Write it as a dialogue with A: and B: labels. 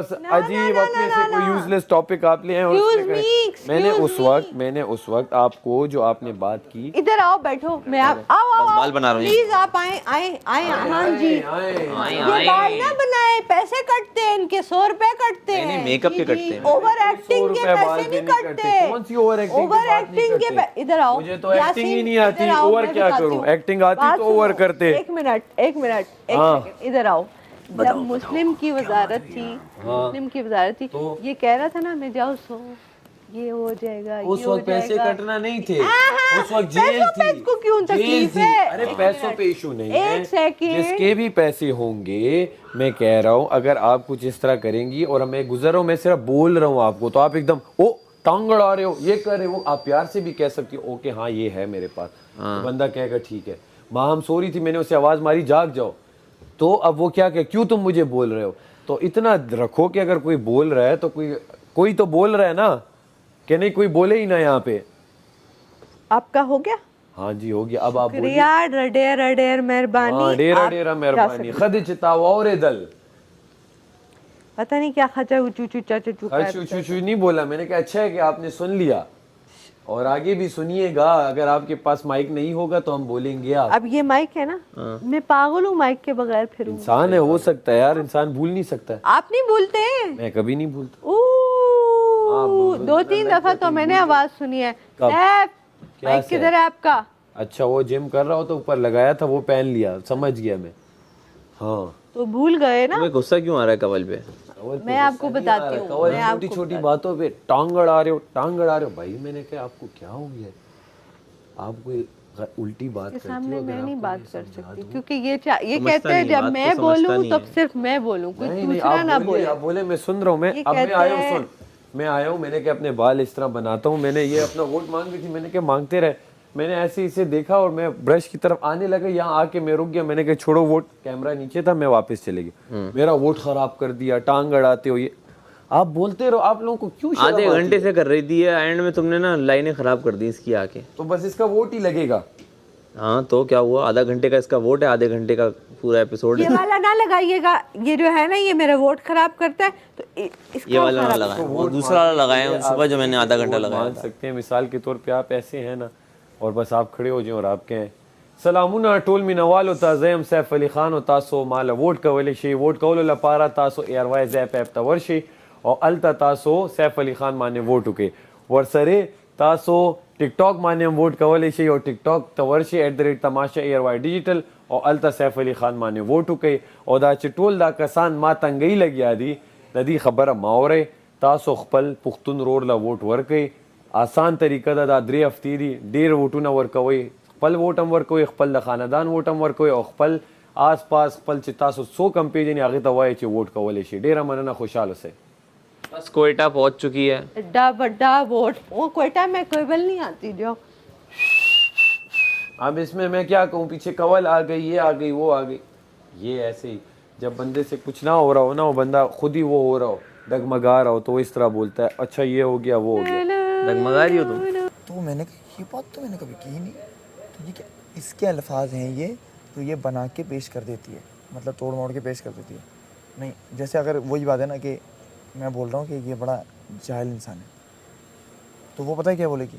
A: अजीब अपने से कोई यूजलेस टॉपिक आप ले आए और उसमें करें। मैंने उस वक्त आपको जो आपने बात की,
B: इधर आओ बैठो, मैं आओ आओ
C: बाल बना रहा हूँ।
B: प्लीज आप आए आए आए हाँ जी। ये बाल ना बनाए, पैसे कटते हैं इनके, 100 रुपए कटते हैं।
C: नहीं, मेकअप के कटते हैं।
B: ओवर एक्टिंग के पैसे नहीं कटते।
A: कौन सी ओवर
B: एक्टिंग के इधर आओ।
A: मुझे तो एक्टिंग ही नहीं आती, ओवर क्या करूं? एक्टिंग आती तो ओवर करते।
B: एक मिनट एक सेकंड, इधर आओ। जब मुस्लिम की वजारत थी, ये कह रहा था ना मैं जाऊँ सो ये हो जाएगा,
A: उस वक्त पैसे कटना नहीं थे, उस वक्त जेल थी।
B: पैसों क्यों तकलीफ है?
A: अरे पैसों पे इशू नहीं है,
B: एक सेकंड,
A: जिसके भी पैसे होंगे, मैं कह रहा हूँ अगर आप कुछ इस तरह करेंगी और मैं गुजर रहा हूँ, मैं सिर्फ बोल रहा हूँ आपको, तो आप एकदम ओ टांग अड़ा रहे हो, ये कर रहे हो, आप प्यार से भी कह सकती हो ओके हाँ ये है मेरे पास, तो बंदा कहेगा ठीक है। माँ हम सो रही थी, मैंने उसे आवाज मारी जाग जाओ, तो अब वो क्या कहे क्यों तुम मुझे बोल रहे हो? तो इतना रखो कि अगर कोई बोल रहा है तो कोई तो बोल रहा है ना, कि नहीं कोई बोले ही ना यहाँ पे।
B: आपका हो गया?
A: हाँ जी हो गया। अब आप
B: बोलिए। डेर मेहरबानी,
A: डेरा मेहरबानी खद चितावा और दल,
B: पता नहीं क्या खचा चू
A: नहीं बोला मैंने, कहा अच्छा है कि आपने सुन लिया और आगे भी सुनिएगा। अगर आपके पास माइक नहीं होगा तो हम बोलेंगे आप।
B: अब ये माइक है ना, मैं पागल हूँ माइक के बगैर फिरूं।
A: इंसान है, हो सकता है यार, इंसान भूल नहीं सकता है।
B: आप नहीं भूलते?
A: मैं कभी नहीं भूलता।
B: 2-3 दफा तो मैंने आवाज सुनी है। माइक किधर है आपका?
A: अच्छा वो जिम कर रहा हो तो ऊपर लगाया था, वो पहन लिया, समझ गया मैं। हाँ
B: तो भूल गए ना।
C: तुम्हें गुस्सा क्यों आ रहा है कवल पे?
B: मैं आपको बताती हूँ,
A: छोटी छोटी बातों पे टांग अड़ा रहे हो भाई। मैंने कहा आपको क्या हो गया, आप कोई उल्टी बात करती हो?
B: सामने मैं नहीं बात कर सकती क्योंकि ये कहते हैं जब मैं बोलूं तब सिर्फ मैं बोलूं, कोई दूसरा ना बोले।
A: आप बोले मैं सुन रहा हूँ। मैं अब मैं आया हूँ, सुन मैं आया हूँ, मैंने कहा अपने बाल इस तरह बनाता हूँ। मैंने ये अपना वोट मांग रही थी, मैंने कहा मांगते रहे। मैंने ऐसे इसे देखा और मैं ब्रश की तरफ आने लगा, यहाँ आके मैं रुक गया। मैंने कहा छोड़ो वोट, कैमरा नीचे था, मैं वापस चले गया। मेरा वोट खराब कर दिया, टांग अड़ाते हो। ये आप बोलते रहो, आप लोगों को क्यों?
C: आधे घंटे से कर रही थी, एंड में तुमने ना लाइनें खराब कर दी इसकी आके।
A: तो बस इसका वोट ही लगेगा।
C: हाँ तो क्या हुआ, आधा घंटे का इसका वोट है, आधे घंटे का पूरा एपिसोड
B: है। ये वाला ना लगाइएगा, ये जो है ना ये मेरा वोट खराब करता है, तो इसका
C: ये वाला ना लगाएं, वो दूसरा वाला लगाएं सुबह जो मैंने आधा घंटा लगाया।
A: मान सकते हैं मिसाल के तौर पे आप ऐसे हैं ना, और बस आप खड़े हो जाए और आप कहें सलामुना टोल मी नवालो ताज़म सैफ अली खान और तासो माला वोट कवले शे वोट कवलो लपारा तासो एयरवाई ज़ैप ऐप तवर्शे और अलता तासो सैफ अली खान माने वोट उके वर्सरे तासो टिकटॉक माने वोट कवले शे और टिकटॉक तवर्शे @तमाशा एयरवाई डिजिटल और अलता सैफ अली खान माने वोट उके और दा चिटोल दा कसान मा तंगई लगिया दी नदी खबर मावरे तासो खपल पुख्तुन रोड ला वोट वर्के आसान तरीका दा 3 हफ्ते दी डेर वोटuna वर्कोई खपल वोटम वर्कोई खपल द खानदान वोटम वर्कोई और खपल आस पास खपल चितासो 100 कंपेजन आगे तवाए चे वोट कवले शे डेरा मनना खुशहाल से।
C: बस कोयटा पहुंच चुकी है।
B: बड़ा बड़ा वोट वो कोयटा में कोयबल नहीं आती जो।
A: अब इसमें मैं क्या कहूँ, पीछे कवल आ गई, ये आ गई, वो आ गई। ये ऐसे ही जब बंदे से कुछ ना हो रहा हो ना, वो बंदा खुद ही वो हो रहा हो, डगमगा रहा हो, तो वो इस तरह बोलता है अच्छा ये हो गया वो हो गया।
C: डगमगा रही हो तुम?
D: तो मैंने कहा ये बात तो मैंने कभी की नहीं, तो ये क्या इसके अल्फाज हैं ये, तो ये बना के पेश कर देती है, मतलब तोड़ मोड़ के पेश कर देती है। नहीं जैसे अगर वही बात है ना कि मैं बोल रहा हूँ कि ये बड़ा जाहिल इंसान है, तो वो पता है क्या बोलेगी,